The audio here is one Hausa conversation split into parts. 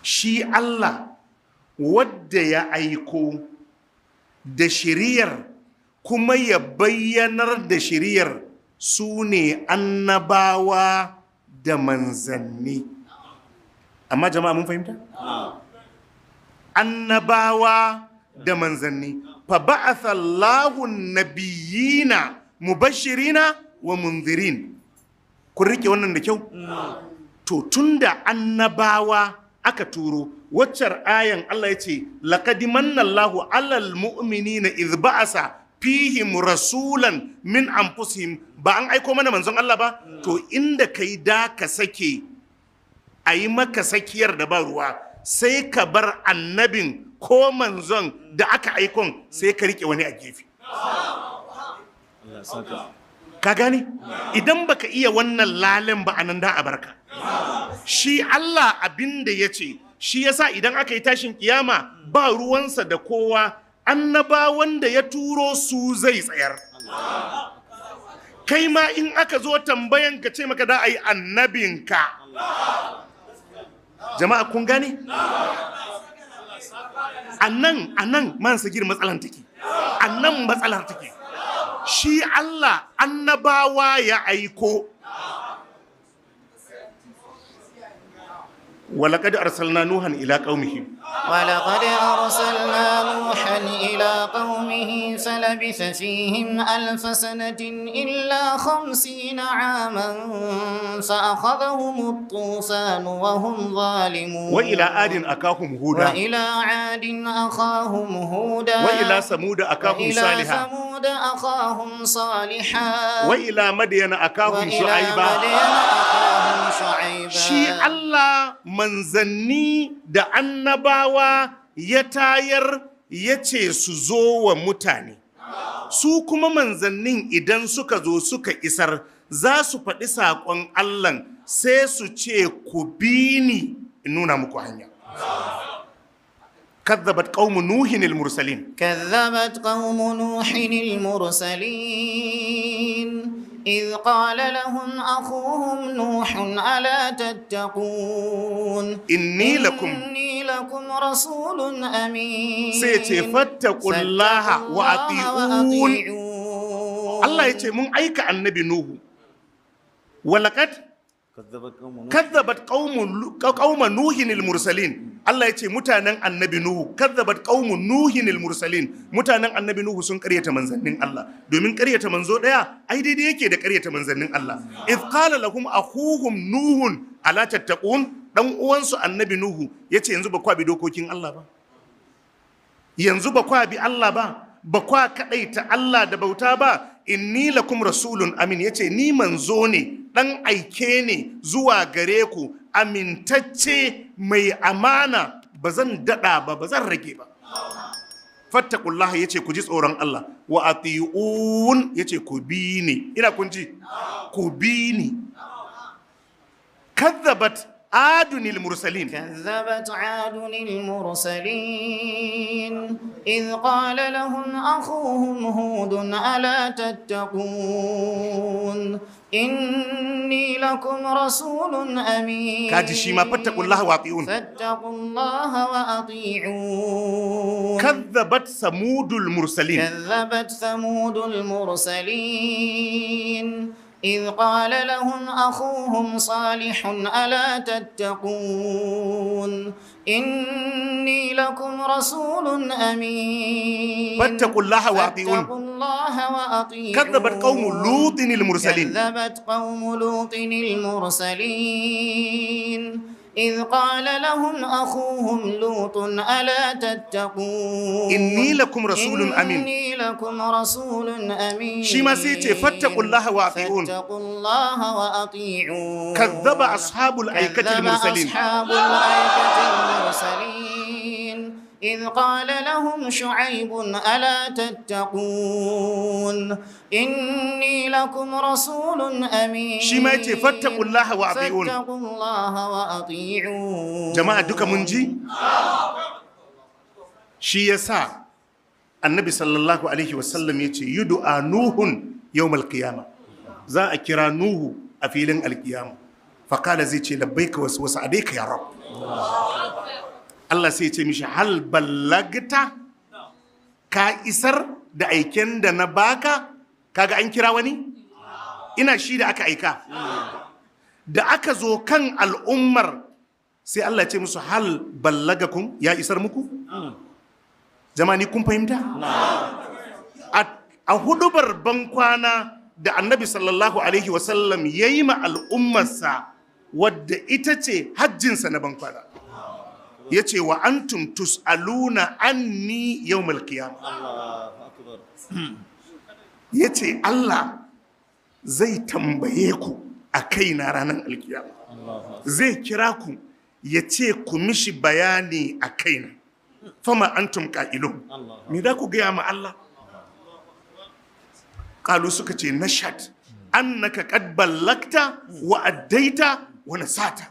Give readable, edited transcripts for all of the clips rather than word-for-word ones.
shi Allah wadda ya aiko da shiriyar kuma ya bayyanar da shiriyar su ne annabawa da manzanni. Amma jama'a mun fahimta? Annabawa da manzanni. Fa ba'atha Allahu nabiyina mubashirina wa munzirin. Kun rike wannan da kyau? To tunda annabawa aka turo, waccar ayan Allah ya ce laqad manna Allahu 'alal mu'minina idh ba'asa fihim rasulan min anfusihim. Ba an aiko mana manzon Allah ba? To inda kai da ka sake ayi maka sakiyar da ba ruwa, sai ka bar annabin ko manzon da aka aikon, sai ka rike wani a gefe. Ka gane? Idan baka iya wannan lalen ba anan da a barka. Shi Allah abinda ya ce, shi yasa idan aka yi tashin kiyama ba ruwansa da kowa, annabawan da ya turo su zai tsayar. Kai ma in aka zo tambayan ka ce maka da a yi annabinka. Jama'a kun gane? Annan man sagir matsalan take. Annan matsalar take. Shi Allah annabawa ya aiko. ولقد أرسلنا نوحا إلى قومه فلبث فيهم 1000 سنة إلا 50 عاما فأخذهم الطوفان وهم ظالمون. وإلى عاد أخاهم هودا وإلى ثمود أخاهم صالحا وإلى مدين أخاهم شعيبا. Shi Allah manzanni da annabawa ya tayar ya ce su zo wa mutane. Su kuma manzannin idan suka zo suka isar za su faɗi saƙon Allah sai su ce ku bi ni in nuna muku hanya. كذبت قوم نوح المرسلين إذ قال لهم أخوهم نوح ألا تتقون إني لكم رسول أمين فاتقوا الله وأطيعون. الله يتي من أيك النبي نوح ولقد كذبت قوم نوح المرسلين. Allah ya ce mutanen annabi Nuhu kazzabat qaumun nuhin al-mursalin, mutanen annabi Nuhu sun karyata manzannin Allah, domin karyata manzo daya ai daidai yake da karyata manzannin Allah. If qala lahum akhuhum nuhun ala tattaqun, dan uwansu annabi Nuhu yace yanzu ba kwa bi dokokin Allah ba, yanzu ba kwa bi Allah ba kwa kadaita Allah da bauta ba. Inni lakum rasulun amin, yace ni manzo ne, dan aike ne zuwa gare ku, amintacce mai amana, ba zan dada ba zan rage ba. Fattaqullaha yace ku ji tsoron Allah, wa atiun yace ku bi ni. Ina kun ji? Ku bi ni. Kadzabat عاد المرسلين إذ قال لهم أخوهم هود ألا تتقون إني لكم رسول أمين فاتقوا الله وأطيعون. كذبت ثمود المرسلين إذ قال لهم أخوهم صالح ألا تتقون إني لكم رسول أمين فاتقوا الله وأطيعون. كذبت قوم لوط المرسلين إذ قال لهم أخوهم لوط ألا تتقون إني لكم رسول أمين. شما سيتي فاتقوا الله وأطيعون. كذب أصحاب الأيكة المرسلين إذ قال لهم شعيب ألا تتقون إني لكم رسول أمين. شماتي فاتقوا الله وأطيعون. جماعة دوكا منجي شي يسا النبي صلى الله عليه وسلم يتي يدعى نوح يوم القيامة. za a kira Nuhu a filin alkiyama. Fakala zai ce labbaika wasu adeka ya rab. Allah sai ce mishi hal ballagta, ka isar da aiken da na baka? Kaga an kira wani? Ina shi da aka aika. Da aka zo kan al'ummar sai Allah ce musu hal ballagakum, ya isar muku? Jamani kun fahimta? A hudubar bankwana da annabi sallallahu alaihi wasallam ya yi ma al'ummarsa wadda ita ce hajjinsa na bankwana. Ya ce wa antum tus'aluna anni yawmal qiyamah. Ya ce Allah zai tambaye ku a kaina ranar alkiyama. Zai kira ku ya ce ku mishi bayani a kaina. Fama antum qa'ilun. Me da ku gaya ma Allah? Kalu suka ce nashad annaka qad ballagta wa addaita wa nasata.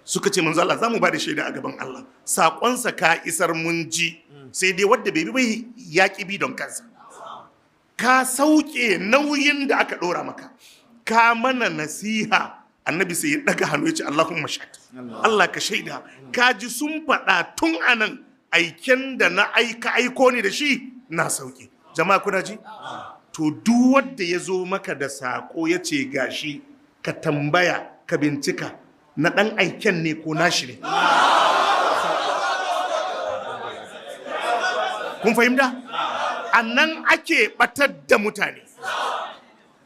Suka ce manzo Allah zamu ba da shaida a gaban Allah, saƙonsa ka isar mun ji, sai dai wanda bai bi bai yaƙi bi don kansa. Ka sauke nauyin da aka ɗora maka, ka mana nasiha. Annabi sai ya daga hannu ya ce Allahumma shahid, Allah ka shaida, ka ji sun faɗa tun anan aiken da na aiko ni da shi na sauke. Jama'a kuna ji? To duk wanda ya zo maka da saƙo ya ce gashi, ka tambaya ka bincika na ɗan aiken ne ko nashi ne. Kun fahimta? A nan ake ɓatar da mutane.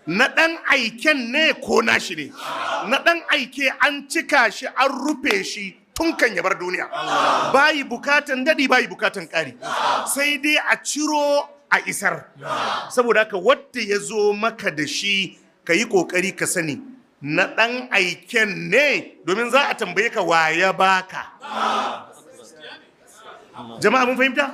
Na ɗan aiken ne ko nashi ne. Na ɗan aike an cika shi an rufe shi tun kan ya bar duniya. Bayi bukatan daɗi, bayi bukatan ƙari. Sai dai a ciro a isar. Saboda haka wadda ya zo maka da shi ka yi ƙoƙari ka sani na ɗan aiken ne, domin za a tambaye ka wa ya baka. Jama'a mun fahimta?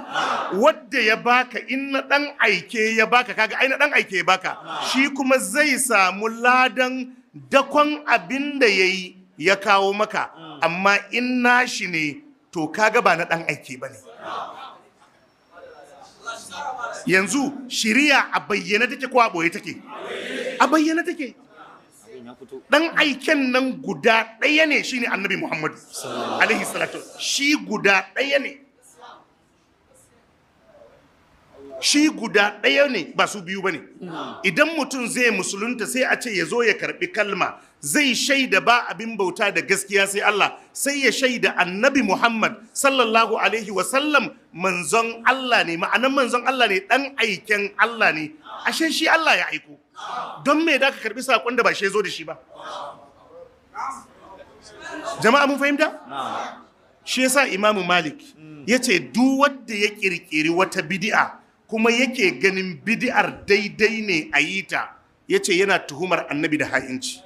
Wadda ya baka, in na ɗan aike ya baka, kaga ai na ɗan aike ya baka, shi kuma zai samu ladan dakon abin da ya yi ya kawo maka, amma in nashi ne to kaga ba na ɗan aike ba ne. Yanzu shiriya a bayyana take ko a ɓoye take? A bayyana take. Dan aiken nan guda ɗaya ne, shine annabi Muhammadu alaihi salatu. Shi guda ɗaya ne. Shi guda ɗaya ne, ba su biyu ba ne. Idan mutum zai musulunta sai a ce ya zo ya karɓi kalma, zai shaida ba abin bauta da gaskiya sai Allah, sai ya shaida annabi Muhammad sallallahu alaihi wasallam manzon Allah ne. Ma'anan manzon Allah ne, ɗan aiken Allah ne. Ashe shi Allah ya aiko. Don me da ka karɓi saƙon da ba shi ya zo da shi ba? Jama'a mun fahimta? Shi yasa Imamu Malik ya ce duk wanda ya ƙirƙiri wata bid'a kuma yake ganin bid'ar daidai ne a yi ta, ya ce yana tuhumar annabi da ha'inci.